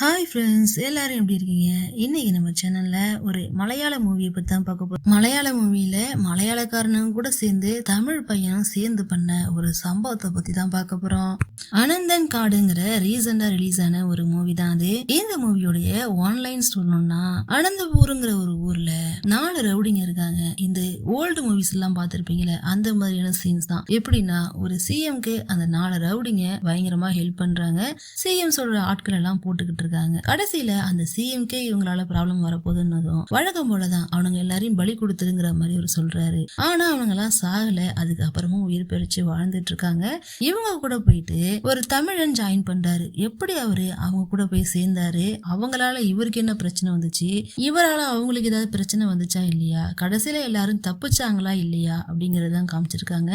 Hi friends, எல்லாரும் எப்படி இருக்கீங்க? இன்னைக்கு நம்ம சேனல்ல ஒரு மலையாள மூவியை பத்தி தான் பார்க்க போறோம். மலையாள மூவியில மலையாளக்காரனும் கூட சேர்ந்து தமிழ் பையனும் சேர்ந்து பண்ண ஒரு சம்பவத்தை பத்தி தான் பார்க்க போறோம். அனந்தன் காடுங்கிற ரீசெண்டா ரிலீஸ் ஆன ஒரு மூவி தான் அது. இந்த மூவியோடைய ஆன்லைன் சொல்லணும்னா, அனந்தபூருங்கிற ஒரு ஊர்ல 4 ரவுடிங்க இருக்காங்க. இந்த ஓல்டு மூவிஸ் எல்லாம் பார்த்திருப்பீங்களே, அந்த மாதிரியான சீன்ஸ் தான். எப்படின்னா, ஒரு சிஎம்க்கு அந்த 4 ரவுடிங்க பயங்கரமா ஹெல்ப் பண்றாங்க. சிஎம் சொல்ற ஆட்கள் எல்லாம் போட்டுக்கிட்டு இருக்காங்க. கடைசியில அந்த சிஎம்கே இவங்களால ப்ராப்ளம் வரப்போகுதுன்னதும் வழக்கம் போலதான் அவனுங்க எல்லாரையும் பலி கொடுத்துருங்கிற மாதிரி ஒரு சொல்றாரு. ஆனா அவங்க எல்லாம் சாகல. அதுக்கப்புறமும் உயிர் பெருச்சு வாழ்ந்துட்டு இருக்காங்க. இவங்க கூட போயிட்டு ஒரு தமிழன் ஜாயின் பண்றாரு. எப்படி அவரு அவங்க கூட போய் சேர்ந்தாரு, அவங்களால இவருக்கு என்ன பிரச்சனை வந்துச்சு, இவரால அவங்களுக்கு ஏதாவது பிரச்சனை வந்துச்சா இல்லையா, கடைசியில எல்லாரும் தப்பிச்சாங்களா இல்லையா அப்படிங்கறதான் காமிச்சிருக்காங்க.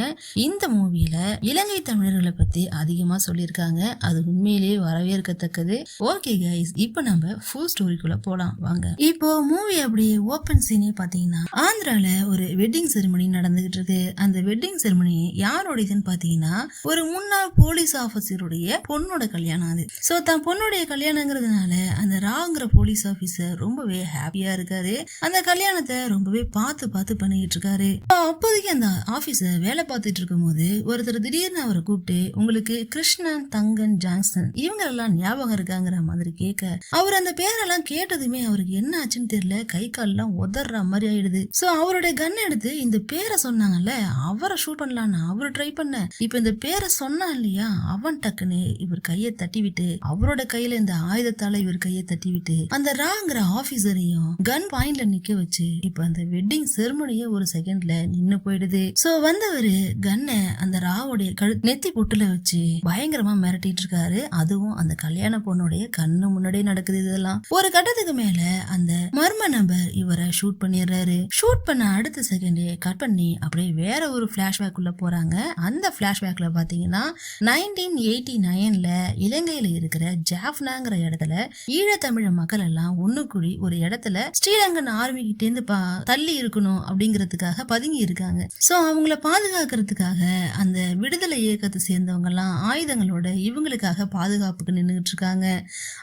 இந்த மூவில இலங்கை தமிழர்களை பத்தி அதிகமா சொல்லியிருக்காங்க. அது உண்மையிலேயே வரவேற்கத்தக்கது. ஓகே கைஸ், இப்போ நம்ம ஃபுல் ஸ்டோரிக்குள்ள போலாம் வாங்க. இப்போ மூவி அப்படியே ஓபன் சீனே பாத்தீங்கன்னா, ஆந்திரால ஒரு வெட்டிங் செரிமனி நடந்துகிட்டு இருக்கு. அந்த வெட்டிங் செரிமனி யாரோடையதுன்னு பாத்தீங்கன்னா, ஒரு முன்னாள் போலீஸ் ஆபீசருடைய பொண்ணோட கல்யாணம். அது சோ தான் பொண்ணுடைய கல்யாணங்கிறதுனால அந்த ராங்கிற போலீஸ் ஆபீசர் ரொம்பவே ஹாப்பியா இருக்காரு. அந்த கல்யாணத்தை ரொம்பவே பார்த்து பார்த்து பண்ணிக்கிட்டு இருக்காரு. அப்போதைக்கு அந்த ஆபீசர் வேலை பார்த்துட்டு இருக்கும் போது ஒருத்தர் திடீர்னு அவரை கூப்பிட்டு, உங்களுக்கு கிருஷ்ணன், தங்கன், ஜான்சன் இவங்க எல்லாம் ஞாபகம் இருக்காங்கிற மாதிரி கேட்க, அவர் அந்த பேரெல்லாம் கேட்டதுமே அவருக்கு என்ன ஆச்சுன்னு தெரியல, கை கால் எல்லாம் உதற மாதிரி ஆயிடுது. சோ அவருடைய கன் எடுத்து இந்த பேரை சொன்னாங்கல்ல, அவரை ஷூட் பண்ணலான்னு அவரு ட்ரை பண்ண, இப்ப இந்த பேரை சொன்னான் இல்லையா, அவன் டக்குன்னு இவர் கையை தட்டி விட்டு, அவரோட கையில இந்த ஆயுதத்தால இவர் கையை தட்டி விட்டு அந்த ராங்கிற ஆபீசரையும் கன் பாயிண்ட்ல நிக்க வச்சு, இப்ப அந்த வெட்டிங் செரிமனியே ஒரு செகண்ட்ல நின்னு போயிடுது. சோ வந்தவரு கன்னை அந்த ராவுடைய நெத்தி பொட்டுல வச்சு பயங்கரமா மிரட்டிட்டு இருக்காரு. அதுவும் அந்த கல்யாண பொண்ணுடைய கண்ணு முன்னாடியே நடக்குது. இதெல்லாம் ஒரு கட்டத்துக்கு மேல அந்த மர்ம நபர் இவரை ஷூட் பண்ணிடுறாரு. ஷூட் பண்ண அடுத்த செகண்டே கட் பண்ணி அப்படியே வேற ஒரு பிளாஷ்பேக் உள்ள போறாங்க. அந்த பிளாஷ்பேக்ல பாத்தீங்கன்னா 1989ல இலங்கையில இருக்கிற ஜாஃப்னாங்கிற இடத்துல ஈழத்தமிழ மக்கள் எல்லாம் ஒண்ணு கூடி ஒரு இடத்துல ஸ்ரீலங்கன் ஆர்மி கிட்ட இருந்து தள்ளி இருக்கணும் அப்படிங்கறதுக்காக பதுங்கி இருக்காங்க. சோ அவங்கள பாதுகாக்கிறதுக்காக அந்த விடுதலை இயக்கத்தை சேர்ந்தவங்க எல்லாம் ஆயுதங்களோட இவங்களுக்காக பாதுகாப்புக்கு நின்றுட்டு இருக்காங்க.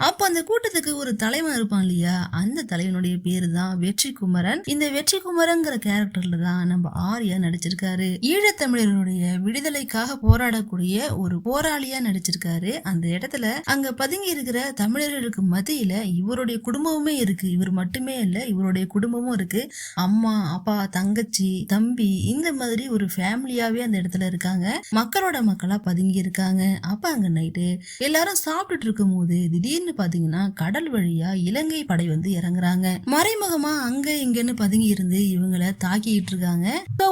அப்ப அந்த கூட்டத்துக்கு ஒரு தலைவன் இருப்பான் இல்லையா, அந்த தலைவனுடைய பேரு தான் வெற்றி குமரன். இந்த வெற்றி குமரங்கிற கேரக்டர்ல தான் நம்ம ஆர்யா நடிச்சிருக்காரு. ஈழத்தமிழருடைய விடுதலைக்காக போராடக்கூடிய ஒரு போராளியா நடிச்சிருக்காரு. அந்த இடத்துல அங்க பதுங்கி இருக்கிற தமிழர்களுக்கு மத்தியில இவருடைய குடும்பமுமே இருக்கு. இவர் மட்டுமே இல்ல, இவருடைய குடும்பமும் இருக்கு. அம்மா, அப்பா, தங்கச்சி, தம்பி, இந்த மாதிரி ஒரு ஃபேமிலியாவே அந்த இடத்துல இருக்காங்க. மக்களோட மக்களா பதுங்கி இருக்காங்க. அப்ப அங்க நைட்டு எல்லாரும் சாப்பிட்டுட்டு இருக்கும் போது திடீர்னு பாத்தீங்கன்னா கடல் வழியா இலங்கை படை வந்து இறங்குறாங்க. மறைமுகமா அங்க இங்கன்னு பதுங்கி இருந்து இவங்களை தாக்கிட்டு இருக்காங்க.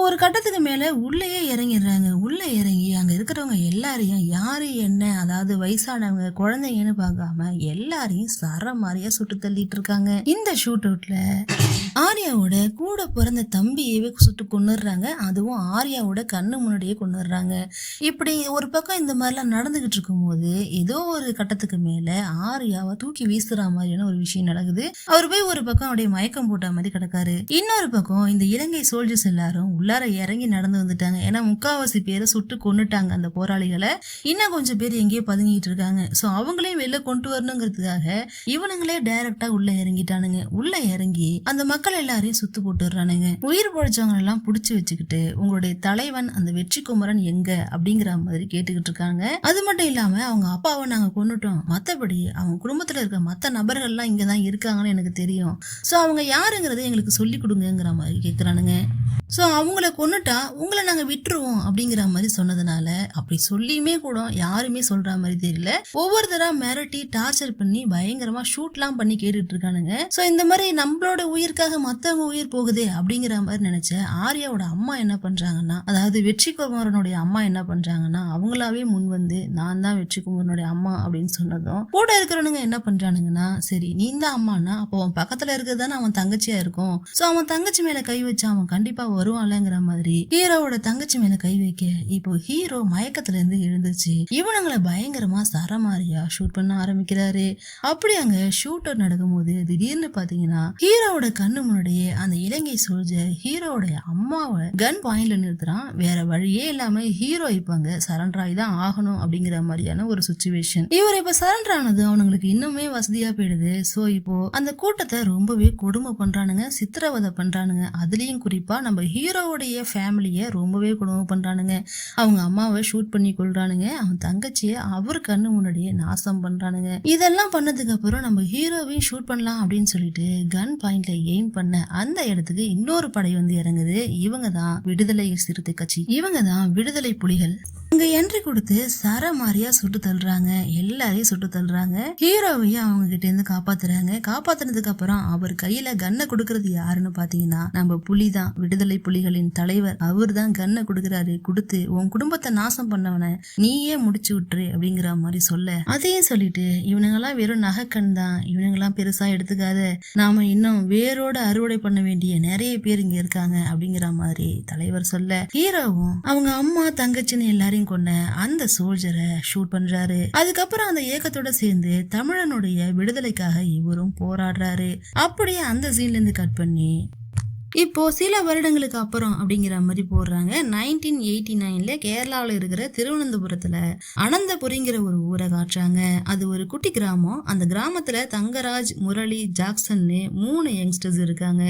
ஒரு கட்டத்துக்கு மேல உள்ளேயே இறங்கிடுறாங்க. உள்ள இறங்கி அங்க இருக்கிறவங்க எல்லாரையும் யாரு என்ன, அதாவது வயசானவங்க, குழந்தைங்கன்னு பார்க்காம எல்லாரையும் சர மாதிரியா சுட்டு தள்ளிட்டு இருக்காங்க. இந்த ஷூட் அவுட்ல ஆர்யாவோட கூட பிறந்த தம்பியவே சுட்டு கொன்னுடுறாங்க. அதுவும் ஆர்யாவோட கண்ணு முன்னாடியே கொன்னுடுறாங்க. இப்படி ஒரு பக்கம் இந்த மாதிரிலாம் நடந்துகிட்டு இருக்கும் போது ஏதோ ஒரு கட்டத்துக்கு மேல ஆர்யாவை தூக்கி வீசுற மாதிரியான ஒரு விஷயம் நடக்குது. அவர் போய் ஒரு பக்கம் அப்படியே மயக்கம் போட்ட மாதிரி கிடக்காரு. இன்னொரு பக்கம் இந்த இலங்கை சோல்ஜர்ஸ் எல்லாரும் உள்ளார இறங்கி நடந்து வந்துட்டாங்க. ஏன்னா முக்காவாசி பேரை சுட்டு கொன்னுட்டாங்க அந்த போராளிகளை. இன்னும் கொஞ்சம் பேர் எங்கேயோ பதுங்கிட்டு இருக்காங்க. சோ அவங்களையும் வெளில கொண்டு வரணுங்கிறதுக்காக இவனுங்களே டைரக்டா உள்ள இறங்கிட்டானுங்க. உள்ள இறங்கி அந்த மக்கள் எல்லாரையும் சுத்து போட்டுறானுங்க. உயிர் பொழைச்சவங்க எல்லாம் புடிச்சு வச்சுக்கிட்டு, உங்களுடைய தலைவன் அந்த வெற்றி குமரன் எங்க அப்படிங்கிற மாதிரி கேட்டுக்கிட்டு இருக்காங்க. அது மட்டும் இல்லாம அவங்க அப்பாவை நாங்க கொன்னுட்டோம், மத்தபடி அவங்க குடும்பத்துல இருக்க மத்த நபர்கள் எல்லாம் இங்கதான் இருக்காங்கன்னு எனக்கு தெரியும். சோ அவங்க யாருங்கறத எங்களுக்கு சொல்லி கொடுங்கிற மாதிரி கேக்குறானுங்க. சோ அவங்கள கொன்னுட்டா உங்களை நாங்க விட்டுருவோம் அப்படிங்கிற மாதிரி சொன்னதுனால, அப்படி சொல்லியுமே கூட யாருமே சொல்ற மாதிரி தெரியல. ஒவ்வொருத்தரா மிரட்டி டார்ச்சர் பண்ணி பயங்கரமா ஷூட் எல்லாம் பண்ணி கேட்டுட்டு இருக்கானுங்க. சோ இந்த மாதிரி நம்மளோட உயிருக்காக மத்தவங்க உயிர் போகுதே அப்படிங்கிற மாதிரி நினைச்ச ஆர்யாவோட அம்மா என்ன பண்றாங்கன்னா, அதாவது வெற்றி குமரனுடைய அம்மா என்ன பண்றாங்கன்னா, அவங்களாவே முன் வந்து நான் தான் வெற்றி குமரனுடைய அம்மா அப்படின்னு சொன்னதும் கூட இருக்கிறவனுங்க என்ன பண்றானுங்கன்னா, சரி நீ தான் அம்மானா அப்போ அவன் பக்கத்துல இருக்கிறதானே அவன் தங்கச்சியா இருக்கும். சோ அவன் தங்கச்சி மேல கை வச்சா அவன் கண்டிப்பா வருவான்லங்கிற மாதிரி ஹீரோவோட தங்கச்சி மேல கை வைக்க, இப்போ ஹீரோ மயக்கத்துல இருந்து எழுந்துச்சு இவனுங்களை பயங்கரமா சரமாரியா ஷூட் பண்ண ஆரம்பிக்கிறாரு. அப்படி அங்க ஷூட் அவுட் நடக்கும் போது திடீர்னு பாத்தீங்கன்னா ஹீரோவோட கண்ணு முன்னாடியே அந்த இலங்கை சோல்ஜர் ஹீரோவோட அம்மாவை கன் பாயிண்ட்ல நிறுத்துறான். வேற வழியே இல்லாம ஹீரோ இப்ப அங்க சரண்டர் ஆகி தான் ஆகணும் அப்படிங்கிற மாதிரியான ஒரு சுச்சுவேஷன். இவர் இப்ப சரண்டர் ஆனது அவனுங்களுக்கு அவங்களுக்கு இன்னுமே வசதியா போயிடுது. சோ இப்போ அந்த கூட்டத்தை ரொம்பவே கொடுமை பண்றானுங்க, சித்திரவதை பண்றானுங்க. அதுலயும் குறிப்பா நம்ம ஹீரோவுடைய ஃபேமிலிய ரொம்பவே கொடுமை பண்றானுங்க. அவங்க அம்மாவை ஷூட் பண்ணி கொள்றானுங்க, அவன் தங்கச்சிய அவர் கண்ணு முன்னாடியே நாசம் பண்றானுங்க. இதெல்லாம் பண்ணதுக்கு அப்புறம் நம்ம ஹீரோவையும் ஷூட் பண்ணலாம் அப்படின்னு சொல்லிட்டு கன் பாயிண்ட்ல எய்ம் பண்ண அந்த இடத்துக்கு இன்னொரு படை வந்து இறங்குது. இவங்க தான் விடுதலை சிறுத்தை கட்சி, இவங்க தான் விடுதலை புலிகள். இங்க என்ட்ரி கொடுத்து சரமாரியா சுட்டு தள்ளுறாங்க, எல்லாரையும் சுட்டு தள்ளுறாங்க. ஹீரோவையும் அவங்க கிட்ட இருந்து காப்பாத்துறாங்க. காப்பாத்துனதுக்கு அப்புறம் அவர் கையில கன்னை கொடுக்கறது யாருன்னு பாத்தீங்கன்னா நம்ம புலி தான், விடுதலை புலிகளின் தலைவர். அவர் தான் கன்னை கொடுக்கறாரு. கொடுத்து உன் குடும்பத்தை நாசம் பண்ணவன நீயே முடிச்சு விட்டுரு அப்படிங்கிற மாதிரி சொல்ல, அதையும் சொல்லிட்டு இவனுங்கெல்லாம் வெறும் நகைக்கண் தான், இவனுங்கெல்லாம் பெருசா எடுத்துக்காத, நாம இன்னும் வேரோட அறுவடை பண்ண வேண்டிய நிறைய பேர் இங்க இருக்காங்க அப்படிங்கிற மாதிரி தலைவர் சொல்ல, ஹீரோவும் அவங்க அம்மா தங்கச்சின்னு எல்லாரையும் கொண்ட அந்த சோல்ஜரை ஷூட் பண்றாரு. அதுக்கப்புறம் அந்த இயக்கத்தோட சேர்ந்து தமிழனுடைய விடுதலைக்காக இவரும் போராடுறாரு. அப்படியே அந்த சீன்ல இருந்து கட் பண்ணி இப்போ சில வருடங்களுக்கு அப்புறம் அப்படிங்கிற மாதிரி போடுறாங்க. 1989ல கேரளாவில் இருக்கிற திருவனந்தபுரத்துல அனந்தபுரிங்கிற ஒரு ஊரை காட்டுறாங்க. அது ஒரு குட்டி கிராமம். அந்த கிராமத்துல தங்கராஜ், முரளி, ஜாக்சன்னு 3 யங்ஸ்டர்ஸ் இருக்காங்க.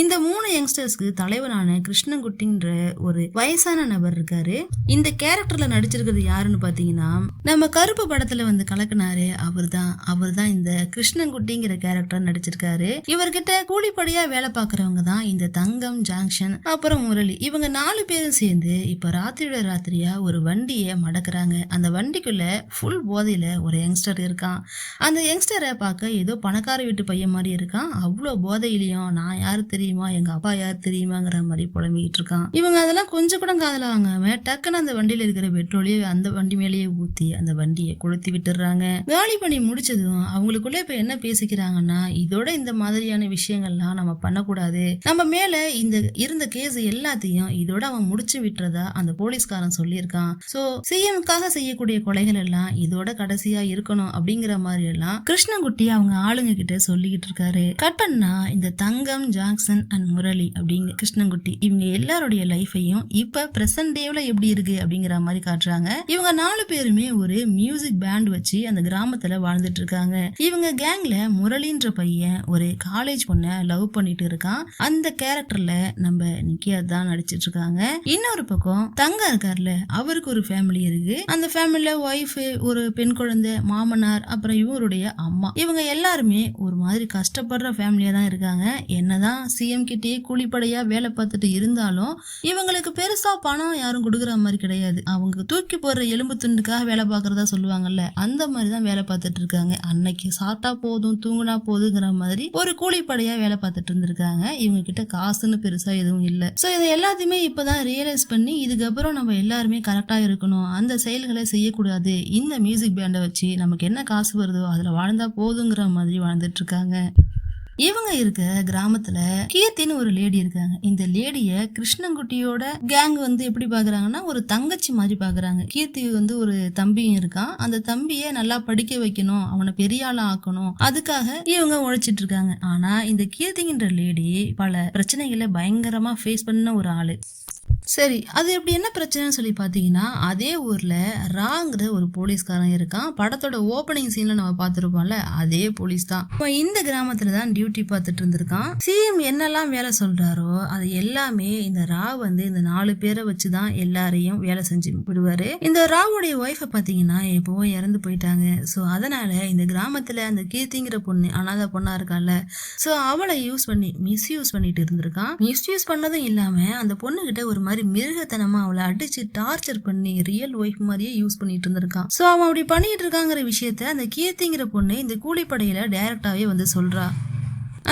இந்த 3 யங்ஸ்டர்ஸ்க்கு தலைவனான கிருஷ்ணங்குட்டின்ற ஒரு வயசான நபர் இருக்காரு. இந்த கேரக்டர்ல நடிச்சிருக்கிறது யாருன்னு பாத்தீங்கன்னா நம்ம கருப்பு படத்துல வந்து கலக்குனாரு அவர்தான் இந்த கிருஷ்ணங்குட்டிங்கிற கேரக்டர் நடிச்சிருக்காரு. இவர்கிட்ட கூலிப்படியா வேலை பாக்குறவங்க தான் இந்த தங்கம், ஜாங்ஷன், அப்புறம் முரளி. இவங்க 4 பேரும் சேர்ந்து இப்ப ராத்திரியோட ராத்திரியா ஒரு வண்டியை மடக்குறாங்க. அந்த வண்டிக்குள்ள ஃபுல் போதையில ஒரு யங்ஸ்டர் இருக்கான். அந்த யங்ஸ்டரை பார்க்க ஏதோ பணக்கார வீட்டு பையன் மாதிரி இருக்கான். அவ்வளோ போதையிலையும் நான் யாரு தெரியுமா, எங்க அப்பா யாரு தெரியுமாங்கிற மாதிரி புலம்பிக்கிட்டு இருக்கான். இவங்க அதெல்லாம் கொஞ்சம் கூட காதல வாங்காம டக்குன்னு அந்த வண்டியில இருக்கிற பெட்ரோலையே அந்த வண்டி மேலேயே ஊத்தி அந்த வண்டியை கொளுத்தி விட்டுறாங்க. காலி பண்ணி முடிச்சதும் அவங்களுக்குள்ள இப்ப என்ன பேசிக்கிறாங்கன்னா, இதோட இந்த மாதிரியான விஷயங்கள்லாம் நம்ம பண்ணக்கூடாது, நம்ம மேல இந்த இருந்த கேஸ் எல்லாத்தையும் இதோட அவன் முடிச்சு விட்டுறதா அந்த போலீஸ்காரன் சொல்லியிருக்கான். சோ சிஎம்காக செய்யக்கூடிய கொலைகள் எல்லாம் இதோட கடைசியா இருக்கணும் அப்படிங்கிற மாதிரி எல்லாம் கிருஷ்ணகுட்டி அவங்க ஆளுங்க கிட்ட சொல்லிக்கிட்டு இருக்காரு. கட் பண்ணா இந்த தங்கம், ஜாக்சன் அண்ட் முரளி அப்படிங்கிற கிருஷ்ணகுட்டி இவங்க எல்லாருடைய லைஃபையும் இப்ப பிரசன்ட் டேவ்ல எப்படி இருக்கு அப்படிங்கிற மாதிரி காட்டுறாங்க. இவங்க 4 பேருமே ஒரு மியூசிக் பேண்ட் வச்சு அந்த கிராமத்துல வாழ்ந்துட்டு இருக்காங்க. இவங்க கேங்ல முரளின்ற பையன் ஒரு காலேஜ் பொண்ண லவ் பண்ணிட்டு இருக்கான். அந்த கேரக்டர்ல நம்ம நிக்கியா தான் நடிச்சிட்டு இருக்காங்க. இன்னொரு பக்கம் தங்கம் இருக்கார்ல, அவருக்கு ஒரு ஃபேமிலி இருக்கு. அந்த ஃபேமிலில ஒய்ஃப், ஒரு பெண் குழந்தை, மாமனார், அப்புறம் இவருடைய அம்மா. இவங்க எல்லாருமே ஒரு மாதிரி கஷ்டப்படுற ஃபேமிலியா தான் இருக்காங்க. என்னதான் சிஎம் கிட்டே கூலிப்படையா வேலை பார்த்துட்டு இருந்தாலும் இவங்களுக்கு பெருசா பணம் யாரும் கொடுக்குற மாதிரி கிடையாது. அவங்க தூக்கி போடுற எலும்பு துண்டுக்காக வேலை பார்க்கறதா சொல்லுவாங்கல்ல, அந்த மாதிரிதான் வேலை பார்த்துட்டு இருக்காங்க. அன்னைக்கு சாப்பிட்டா போதும், தூங்குனா போதுங்கிற மாதிரி ஒரு கூலிப்படையா வேலை பார்த்துட்டு இருந்திருக்காங்க. இவங்க கிட்ட காசுன்னு பெருசா எதுவும் இல்ல. சோ இதை எல்லாத்தையுமே இப்பதான் ரியலைஸ் பண்ணி இதுக்கப்புறம் நம்ம எல்லாருமே கரெக்டா இருக்கணும், அந்த செயல்களை செய்யக்கூடாது, இந்த மியூசிக் பேண்டை வச்சு நமக்கு என்ன காசு வருதோ அதுல வாழ்ந்தா போதுங்கிற மாதிரி வாழ்ந்துட்டு இருக்காங்க. இவங்க இருக்க கிராமத்துல கீர்த்தின்னு ஒரு லேடி இருக்காங்க. இந்த லேடிய கிருஷ்ணங்குட்டியோட கேங் வந்து எப்படி பாக்குறாங்கன்னா ஒரு தங்கச்சி மாதிரி பாக்குறாங்க. கீர்த்தி வந்து ஒரு தம்பியும் இருக்கான். அந்த தம்பிய நல்லா படிக்க வைக்கணும், அவனை பெரிய ஆளா ஆக்கணும், அதுக்காக இவங்க உழைச்சிட்டு இருக்காங்க. ஆனா இந்த கீர்த்திங்கிற லேடி பல பிரச்சனைகளை பயங்கரமா ஃபேஸ் பண்ண ஒரு ஆளு. சரி, அது எப்படி என்ன பிரச்சனைன்னு சொல்லி பாத்தீங்கன்னா, அதே ஊர்ல ராங்கிற ஒரு போலீஸ்காரன் இருக்கான். படத்தோட ஓபனிங் சீன்ல நம்ம பாத்துருப்போம்ல, அதே போலீஸ் தான். இந்த கிராமத்துலதான் டியூட்டி பார்த்துட்டு இருந்திருக்கான். சிஎம் என்னெல்லாம் வேலை சொல்றாரோ அது எல்லாமே இந்த ராவ் வந்து இந்த 4 பேரை வச்சுதான் எல்லாரையும் வேலை செஞ்சு விடுவாரு. இந்த ராவுடைய ஒய்ஃபை பாத்தீங்கன்னா எப்பவும் இறந்து போயிட்டாங்க. சோ அதனால இந்த கிராமத்துல அந்த கீர்த்திங்கிற பொண்ணு, அனாதை பொண்ணா இருக்கால, சோ அவளை யூஸ் பண்ணி மிஸ்யூஸ் பண்ணிட்டு இருந்திருக்கான். மிஸ்யூஸ் பண்ணதும் இல்லாம அந்த பொண்ணு கிட்ட ஒரு மிருகத்தனமா அவளை அடிச்சு டார்ச்சர் பண்ணி ரியல் ஒய்ஃப் மாதிரியே யூஸ் பண்ணிட்டு இருந்திருக்கான். சோ அவன் அப்படி பண்ணிட்டு இருக்காங்கிற விஷயத்த அந்த கீர்த்திங்கிற பொண்ணு இந்த கூலிப்படையில டைரக்டாவே வந்து சொல்றா.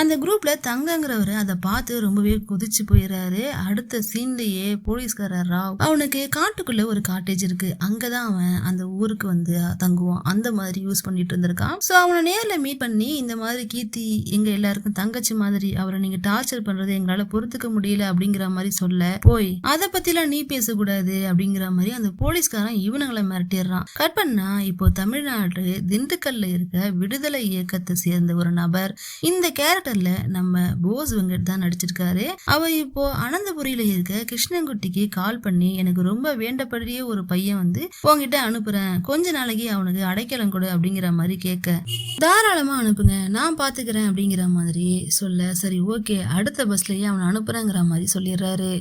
அந்த குரூப்ல தங்கங்கிறவரு அதை பார்த்து ரொம்பவே கொதிச்சு போயிடுறாரு. அடுத்த சீன்லயே போலீஸ்காரர் ராவ் அவனுக்கு காட்டுக்குள்ள ஒரு காட்டேஜ் இருக்கு, அங்கதான் அவன் அந்த ஊருக்கு வந்து தங்குவான், அந்த மாதிரி யூஸ் பண்ணிட்டு இருந்திருக்கான். சோ அவனை நேர்ல மீட் பண்ணி இந்த மாதிரி கீர்த்தி எங்க எல்லாருக்கும் தங்கச்சி மாதிரி, அவரை நீங்க டார்ச்சர் பண்றது எங்களால பொறுத்துக்க முடியல அப்படிங்கிற மாதிரி சொல்ல, போய் அதை பத்திலாம் நீ பேசக்கூடாது அப்படிங்கிற மாதிரி அந்த போலீஸ்காரன் இவனுங்களை மிரட்டிடுறான். கட் பண்ணா இப்போ தமிழ்நாடு திண்டுக்கல்ல இருக்க விடுதலை இயக்கத்தை சேர்ந்த ஒரு நபர் இந்த கேரக்டர் கேரக்டர்ல நம்ம போஸ் வெங்கட் தான் நடிச்சிருக்காரு. அவர் இப்போ அனந்தபுரியில இருக்க கிருஷ்ணன்குட்டிக்கு கால் பண்ணி எனக்கு ரொம்ப வேண்டப்படிய ஒரு பையன் வந்து உங்ககிட்ட அனுப்புறேன், கொஞ்ச நாளைக்கு அவனுக்கு அடைக்கலம் கொடு அப்படிங்கிற மாதிரி கேட்க, தாராளமா அனுப்புங்க நான் பாத்துக்கிறேன் அப்படிங்கிற மாதிரி சொல்ல, சரி ஓகே அடுத்த பஸ்லயே அவனை அனுப்புறேங்கிற மாதிரி சொல்லிடுறாரு.